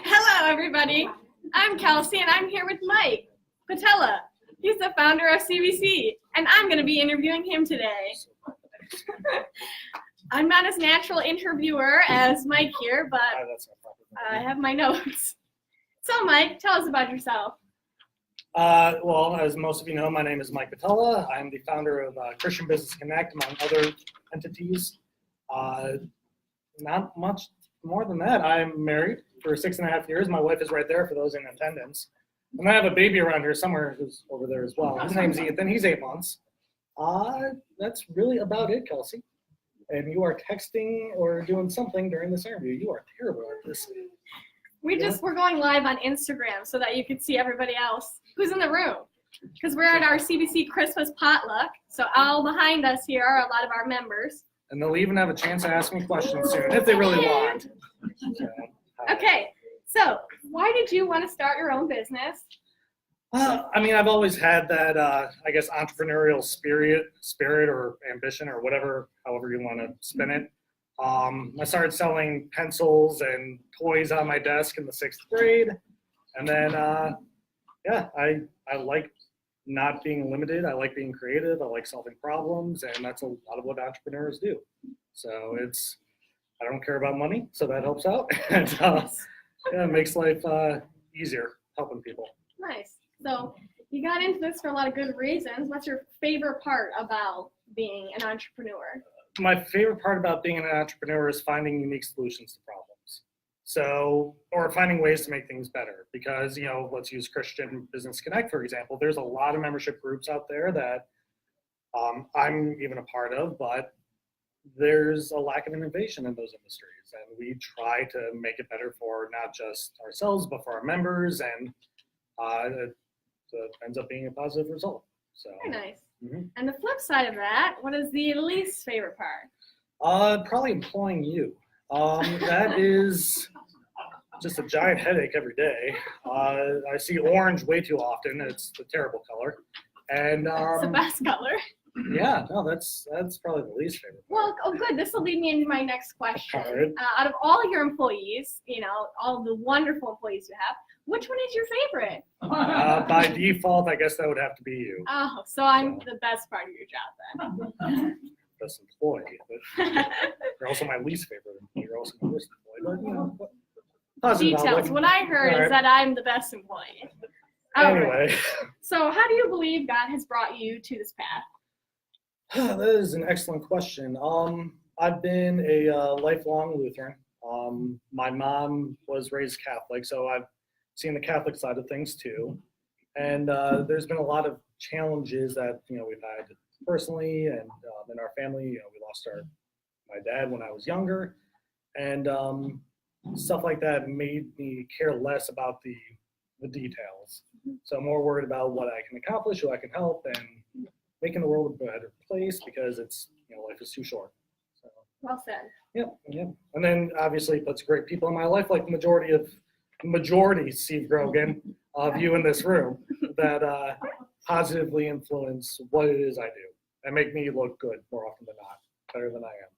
Hello, everybody. I'm Kelsey, and I'm here with Mike Pietila. He's the founder of CBC, and I'm going to be interviewing him today. I'm not as natural interviewer as Mike here, but I have my notes. So, Mike, tell us about yourself. Well, as most of you know, my name is Mike Pietila. I'm the founder of Christian Business Connect, among other entities. Not much more than that. I'm married for 6.5 years. My wife is right there for those in attendance. And I have a baby around here somewhere who's over there as well. His name's Ethan. He's 8 months. That's really about it, Kelsey. And you are texting or doing something during this interview. You are terrible at this. We're going live on Instagram so that you can see everybody else who's in the room. Because we're at our CBC Christmas potluck. So all behind us here are a lot of our members. And they'll even have a chance to ask me questions soon if they really want. Okay, so why did you want to start your own business? I've always had that, entrepreneurial spirit or ambition or whatever, however you want to spin it. I started selling pencils and toys on my desk in the 6th grade. And then, I like not being limited. I like being creative. I like solving problems. And that's a lot of what entrepreneurs do. So I don't care about money, so that helps out. And it makes life easier helping people. Nice. So you got into this for a lot of good reasons. What's your favorite part about being an entrepreneur? My favorite part about being an entrepreneur is finding unique solutions to problems. Or finding ways to make things better. Because, let's use Christian Business Connect, for example. There's a lot of membership groups out there that I'm even a part of, but there's a lack of innovation in those industries. And we try to make it better for not just ourselves, but for our members. And it ends up being a positive result. So very nice. Mm-hmm. And the flip side of that, what is the least favorite part? Probably employing you. That is just a giant headache every day. I see orange way too often. It's a terrible color. And it's the best color. Yeah, no, that's probably the least favorite part. Well, good. This will lead me into my next question. Right. Out of all your employees, all the wonderful employees you have, which one is your favorite? By default, I guess that would have to be you. Oh, so I'm the best part of your job then. Best employee, but you're also my least favorite employee. You're also my worst employee, but positive Details. outlook. What I heard is that I'm the best employee. Anyway. Right. So how do you believe God has brought you to this path? That is an excellent question. I've been a lifelong Lutheran. My mom was raised Catholic, so I've seen the Catholic side of things too. And there's been a lot of challenges that we've had personally and in our family. We lost my dad when I was younger, and stuff like that made me care less about the details. So I'm more worried about what I can accomplish, who I can help, and making the world a better place, because it's life is too short. So, well said. Yep. And then obviously it puts great people in my life, like the majority, Steve Grogan, of you in this room, that positively influence what it is I do and make me look good more often than not, better than I am.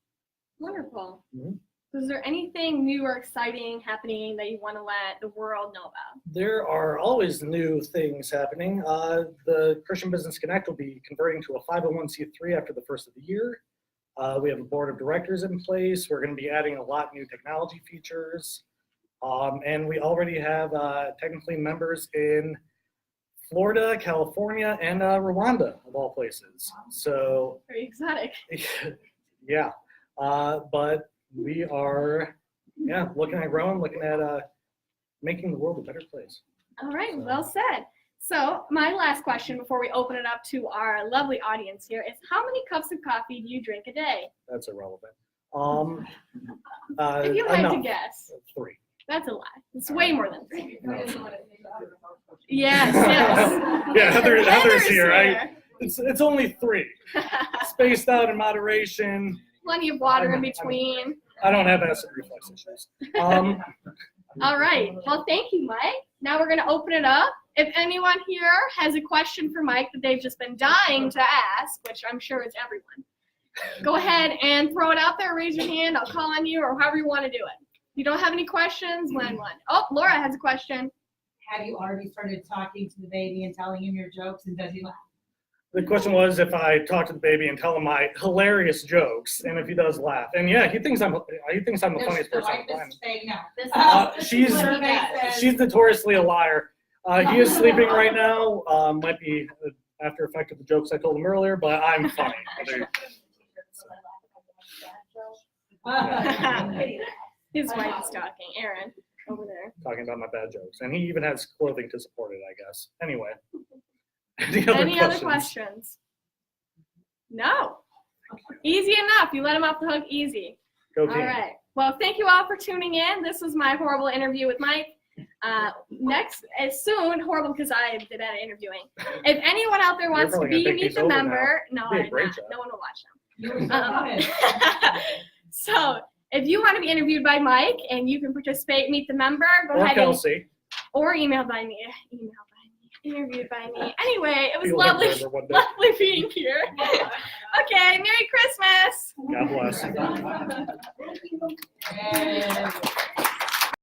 Wonderful. Mm-hmm. Is there anything new or exciting happening that you want to let the world know about? There are always new things happening. The Christian Business Connect will be converting to a 501c3 after the first of the year. We have a board of directors in place. We're going to be adding a lot of new technology features. And we already have technically members in Florida, California, and Rwanda, of all places. So very exotic. Yeah. But we are, looking at growing, looking at making the world a better place. All right, well said. So my last question before we open it up to our lovely audience here is, how many cups of coffee do you drink a day? That's irrelevant. If you had to guess. 3. That's a lie. It's way more than 3. No. Yes. Yeah, Heather's here. It's only 3. Spaced out in moderation. Plenty of water in between. I don't have acid reflux issues. All right. Well, thank you, Mike. Now we're going to open it up. If anyone here has a question for Mike that they've just been dying to ask, which I'm sure is everyone, go ahead and throw it out there. Raise your hand. I'll call on you, or however you want to do it. you don't have any questions, when one. Oh, Laura has a question. Have you already started talking to the baby and telling him your jokes, and does he laugh? The question was if I talk to the baby and tell him my hilarious jokes, and if he does laugh. And yeah, he thinks I'm the funniest The person on wife the is planet. saying no. She's notoriously a liar. He is sleeping right now. Might be the after effect of the jokes I told him earlier, but I'm funny. His wife is talking. Aaron, over there. Talking about my bad jokes, and he even has clothing to support it, I guess. Anyway, Any other questions? No. Easy enough. You let him off the hook easy. Go team. All right. Well, thank you all for tuning in. This was my horrible interview with Mike. Next, soon, horrible because I did that interviewing. If anyone out there wants to probably gonna be take Meet these the over Member, no, Be a I'm great not. job. No one will watch them. You were so honest. So, if you want to be interviewed by Mike and you can participate, Meet the Member, go Or ahead Kelsey. or email by me. Interviewed by me. Anyway, it was You'll lovely, have one day. lovely being here. Okay, Merry Christmas. God bless. And